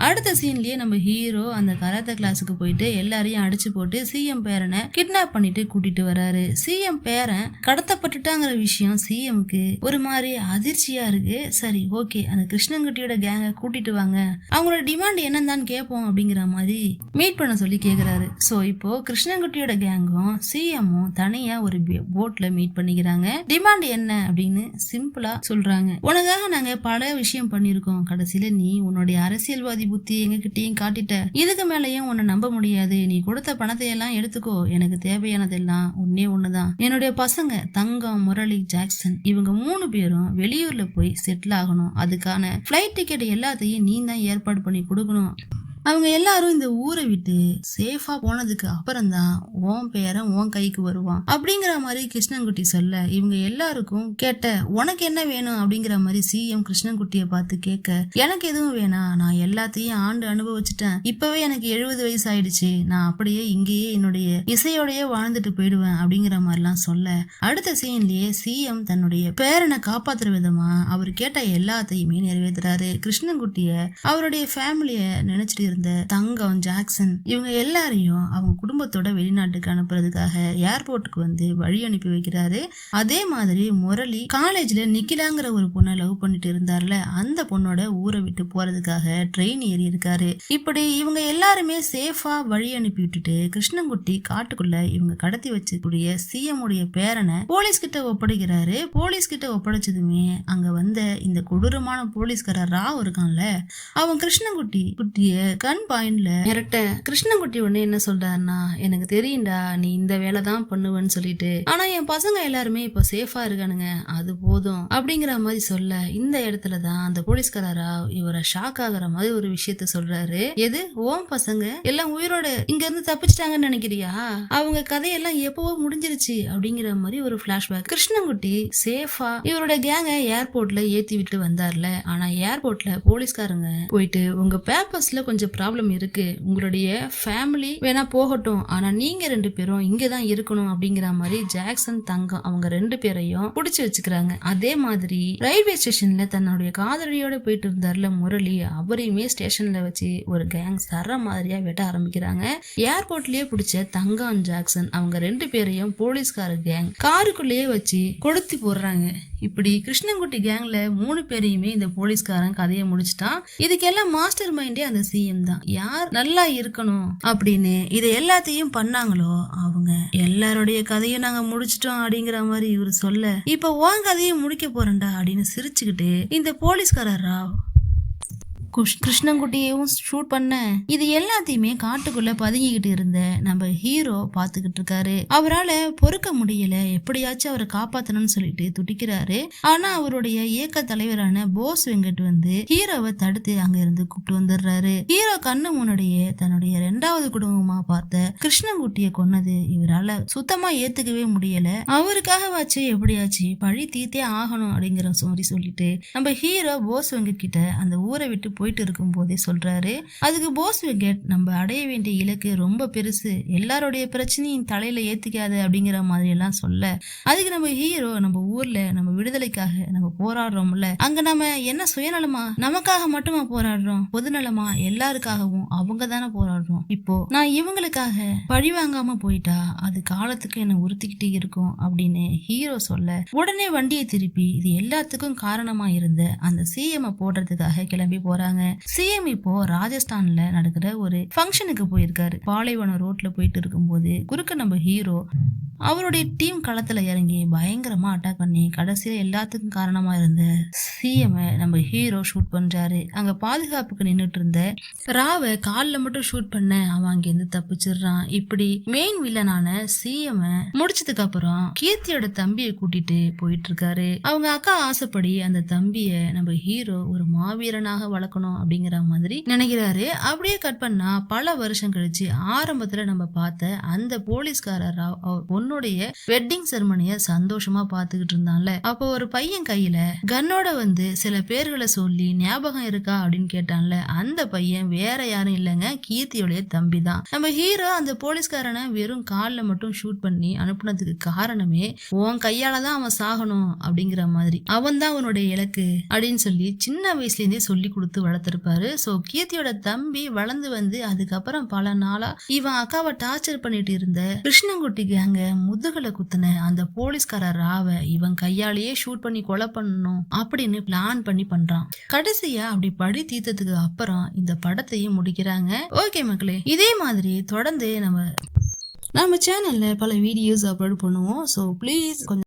அடுத்த சீன்லயே நம்ம ஹீரோ அந்த கராத்தே கிளாஸுக்கு போயிட்டு எல்லாரையும் அடிச்சு போட்டு சிஎம் பேரனை கிட்னாப் பண்ணிட்டு கூட்டிட்டு வராரு. சிஎம் பேரன் கடத்தப்பட்டுட்டாங்கிற விஷயம் சிஎம்க்கு ஒரு மாதிரி அதிர்ச்சியா இருக்கு. சரி ஓகே, அந்த கிருஷ்ணன்குட்டியோட கேங்க கூட்டிட்டு வாங்க, அவங்களோட டிமாண்ட் என்னன்னு கேட்போம் அப்படிங்கிற மாதிரி மீட் பண்ண சொல்லி கேக்குறாரு. ஸோ இப்போ கிருஷ்ணன்குட்டியோட கேங்கும் சிஎம்மும் தனியா ஒரு போட்ல மீட் பண்ணிக்கிறாங்க. டிமாண்ட் என்ன அப்படின்னு சிம்பிளா சொல்றாங்க. உனக்காக நாங்க பல விஷயம் பண்ணிருக்கோம், கடைசியில நீ உன்னுடைய அரசியல்வாதி புத்தி எங்ககிட்டயும் காட்டிட்ட, இதுக்கு மேலயும் உன்னை நம்ப முடியாது, நீ கொடுத்த பணத்தை எல்லாம் எடுத்துக்கோ, எனக்கு தேவையானதெல்லாம் ஒன்னே ஒண்ணுதான், என்னுடைய பசங்க தங்கம், முரளி, ஜாக்சன் இவங்க 3 பேரும் வெளியூர்ல போய் செட்டில் ஆகணும், அதுக்கான ஃபிளைட் டிக்கெட் எல்லாத்தையும் நீ தான் ஏற்பாடு பண்ணி கொடுக்கணும், அவங்க எல்லாரும் இந்த ஊரை விட்டு சேஃபா போனதுக்கு அப்புறம் தான் உன் பேரன் உன் கைக்கு வருவான் அப்படிங்கிற மாதிரி கிருஷ்ணன்குட்டி சொல்ல இவங்க எல்லாருக்கும் கேட்ட உனக்கு என்ன வேணும் அப்படிங்கிற மாதிரி சிஎம் கிருஷ்ணன்குட்டியை பார்த்து கேட்க, எனக்கு எதுவும் வேணாம், நான் எல்லாத்தையும் ஆண்டு அனுபவிச்சுட்டேன், இப்பவே எனக்கு 70 வயசு ஆயிடுச்சு, நான் அப்படியே இங்கேயே என்னுடைய இசையோடய வாழ்ந்துட்டு போயிடுவேன் அப்படிங்கிற மாதிரிலாம் சொல்ல அடுத்த சீன்லயே சிஎம் தன்னுடைய பேரனை காப்பாத்துற விதமா அவர் கேட்ட எல்லாத்தையுமே நிறைவேற்றுறாரு. கிருஷ்ணன்குட்டிய அவருடைய ஃபேமிலிய நினைச்சிட்டு இருந்த தங்கம், ஜாக்சன் இவங்க எல்லாரையும் அவங்க குடும்பத்தோட வெளிநாட்டுக்கு அனுப்புறதுக்காக ஏர்போர்ட்டுக்கு வழி அனுப்பி வைக்கிறாரு. அதே மாதிரி முரளி காலேஜ்ல நிக்கிலாங்கிற ஒரு பொண்ணை லவ் பண்ணிட்டு இருந்தார்ல, அந்த பொண்ணோட ஊரை விட்டு போறதுக்காக ட்ரெயின் ஏறி இருக்காரு. இப்படி இவங்க எல்லாருமே சேஃபா வழி அனுப்பி விட்டுட்டு கிருஷ்ணன்குட்டி காட்டுக்குள்ள இவங்க கடத்தி வச்சக்கூடிய சிஎம் உடைய பேரனை போலீஸ் கிட்ட ஒப்படைக்கிறாரு. போலீஸ் கிட்ட ஒப்படைச்சதுமே அங்க இந்த கொடூரமான போலீஸ்கார ராவ் இருக்கான்ல, அவன் கிருஷ்ணன்குட்டிய கன் பாயிண்ட்ல மிரட்ட கிருஷ்ணன்குட்டி ஒண்ணு என்ன சொல்றாருன்னா, எனக்கு தெரியும்டா நீ இந்த வேலை தான் பண்ணுவேன்னு சொல்லிட்டு, ஆனா என் பசங்க எல்லாருமே இப்ப சேஃபா இருக்கானுங்க, அது போதும் அப்படிங்கிற மாதிரி சொல்ல இந்த இடத்துலதான் அந்த போலீஸ்காரரா இவரை ஷாக் ஆகுற மாதிரி ஒரு விஷயத்த சொல்றாரு. எது, ஓம் பசங்க எல்லாம் உயிரோட இங்க இருந்து தப்பிச்சிட்டாங்கன்னு நினைக்கிறியா, அவங்க கதையெல்லாம் எப்பவோ முடிஞ்சிருச்சு அப்படிங்கிற மாதிரி ஒரு பிளாஷ்பேக். கிருஷ்ணன்குட்டி சேஃபா இவரோட கேங்க ஏர்போர்ட்ல ஏத்தி விட்டு வந்தார்ல, ஆனா ஏர்போர்ட்ல போலீஸ்காரங்க போயிட்டு உங்க பேப்பர்ஸ்ல கொஞ்சம் ப்ராப்ளம் இருக்கு, உங்களுடைய ஃபேமிலி வேணா போகட்டும், ஆனா நீங்க 2 பேரும் இங்கதான் இருக்கணும் அப்படிங்கிற மாதிரி ஜாக்சன், தங்கம் அவங்க 2 பேரையும் புடிச்சு வச்சுக்கிறாங்க. அதே மாதிரி ரயில்வே ஸ்டேஷன்ல தன்னுடைய காதலியோட போயிட்டு இருந்தார்ல முரளி, அவரையுமே ஸ்டேஷன்ல வச்சு ஒரு கேங் சர மாதிரியா வெட்ட ஆரம்பிக்கிறாங்க. ஏர்போர்ட்லயே பிடிச்ச தங்கம், ஜாக்சன் அவங்க 2 பேரையும் போலீஸ்கார கேங் காருக்குள்ளேயே வச்சு கொளுத்தி போடுறாங்க. இப்படி கிருஷ்ணன்குட்டி கேங்ல 3 பேரையுமே இந்த போலீஸ்காரன் கதையை முடிச்சுட்டான். இதுக்கெல்லாம் மாஸ்டர் மைண்டே அந்த சிஎம் தான். யார் நல்லா இருக்கணும் அப்படின்னு இதை எல்லாத்தையும் பண்ணாங்களோ அவங்க எல்லாருடைய கதையும் நாங்க முடிச்சிட்டோம் அப்படிங்கிற மாதிரி இவரு சொல்ல, இப்ப உன் கதையை முடிக்க போறேன்டா அப்படின்னு சிரிச்சுக்கிட்டு இந்த போலீஸ்காரர் ராவ் கிருஷ்ணன்குட்டியையும் ஷூட் பண்ண இது எல்லாத்தையுமே காட்டுக்குள்ள பதுங்கிக்கிட்டு இருந்த நம்ம ஹீரோ பாத்துக்கிட்டு இருக்காரு. அவரால் பொறுக்க முடியல, எப்படியாச்சும் அவரை காப்பாத்தணும்னு சொல்லிட்டு துடிக்கிறாரு. ஆனா அவருடைய இயக்க தலைவரான போஸ் வெங்கட் ஹீரோவை தடுத்து அங்க இருந்து கூப்பிட்டு வந்துடுறாரு. ஹீரோ கண்ணு முன்னாடியே தன்னுடைய 2வது குடும்பமா பார்த்த கிருஷ்ணன்குட்டியை கொன்னது இவரால சுத்தமா ஏத்துக்கவே முடியல. அவருக்காக வச்சு எப்படியாச்சு பழி தீர்த்தே ஆகணும் அப்படிங்கிற மாதிரி சொல்லிட்டு நம்ம ஹீரோ போஸ் வெங்கட் கிட்ட அந்த ஊரை விட்டு போயிட்டு இருக்கும் போதே சொல்றாரு. அதுக்கு போஸ் வெங்கட், நம்ம அடைய வேண்டிய இலக்கு ரொம்ப பெருசு, எல்லாருடைய பிரச்சனையும் தலையில ஏத்திக்காது அப்படிங்கிற மாதிரி எல்லாம் சொல்ல, அதுக்கு நம்ம ஹீரோ நம்ம ஊர்ல நம்ம விடுதலைக்காக நம்ம போராடுறோம்ல, அங்க நம்ம என்ன சுயநலமா நமக்காக மட்டுமா போராடுறோம், பொதுநலமா எல்லாருக்காகவும் அவங்க தானே போராடுறோம், இப்போ நான் இவங்களுக்காக பழி வாங்காம போயிட்டா அது காலத்துக்கு என்ன உறுத்திக்கிட்டே இருக்கும் அப்படின்னு ஹீரோ சொல்ல, உடனே வண்டியை திருப்பி இது எல்லாத்துக்கும் காரணமா இருந்த அந்த சிஎம் போடுறதுக்காக கிளம்பி போறாங்க. சிஎம் இப்போ ராஜஸ்தான்ல நடக்கிற ஒரு ஃபங்க்ஷனுக்கு போயிருக்காரு. பாலைவனம் ரோட்ல போயிட்டு இருக்கும் போது குறுக்க நம்ம ஹீரோ அவருடைய டீம் களத்துல இறங்கி பயங்கரமா அட்டாக் பண்ணி கடைசியில எல்லாத்துக்கும் காரணமா இருந்த சிஎம் நம்ம ஹீரோ ஷூட் பண்றாரு. அங்க பாதுகாப்புக்கு நின்றுட்டு இருந்த ராவை காலில் மட்டும் ஷூட் பண்ண அவன் அங்க இருந்து தப்பிச்சிடுறான். இப்படி மெயின் வில்லனான சிஎம் முடிச்சதுக்கு அப்புறம் கீர்த்தியோட தம்பியை கூட்டிட்டு போயிட்டு இருக்காரு. அவங்க அக்கா ஆசைப்படி அந்த தம்பிய நம்ம ஹீரோ ஒரு மாவீரனாக வளர்க்கணும் சாகணும் அப்படிங்கிற மாதிரி நினைக்கிறாரு. அப்படியே கட் பண்ணா பல வருஷம் கழிச்சு ஆரம்பத்துல நம்ம பார்த்த அந்த போலீஸ்காரர் அவர் பொண்ணுடைய வெட்டிங் செரமனிய சந்தோஷமா பாத்துக்கிட்டு இருந்தான்ல, அப்போ ஒரு பையன் கையில கன்னோட வந்து சில பேர்களை சொல்லி ஞாபகம் இருக்கா அப்படின்னு கேட்டான்ல, அந்த பையன் வேற யாரும் இல்லைங்க, கீர்த்தியோடைய தம்பி தான். நம்ம ஹீரோ அந்த போலீஸ்காரனை வெறும் காலில் மட்டும் ஷூட் பண்ணி அனுப்புனதுக்கு காரணமே உன் கையால தான் அவன் சாகணும் அப்படிங்கிற மாதிரி, அவன் தான் அவனுடைய இலக்கு அப்படின்னு சொல்லி சின்ன வயசுல இருந்தே சொல்லி கொடுத்து வளர்த்திருப்பாரு. சோ கீர்த்தியோட தம்பி வளர்ந்து வந்து அதுக்கப்புறம் பல நாளா இவன் அக்காவை டார்ச்சர் பண்ணிட்டு இருந்த கிருஷ்ணங்குட்டி கேங்க முதுகலை குத்துன அந்த போலீஸ்கார ராவ இவன் கையாலேயே ஷூட் பண்ணி கொலை பண்ணணும் அப்படின்னு பிளான் பண்ணி பண்றான். கடைசியா அப்படி படி தீர்த்ததுக்கு அப்புறம் இந்த படத்தையும் முடிக்கிறாங்க. ஓகே மக்களே, இதே மாதிரி தொடர்ந்து நம்ம சேனல்ல பல வீடியோஸ் அப்லோட் பண்ணுவோம். ஸோ ப்ளீஸ் கொஞ்சம்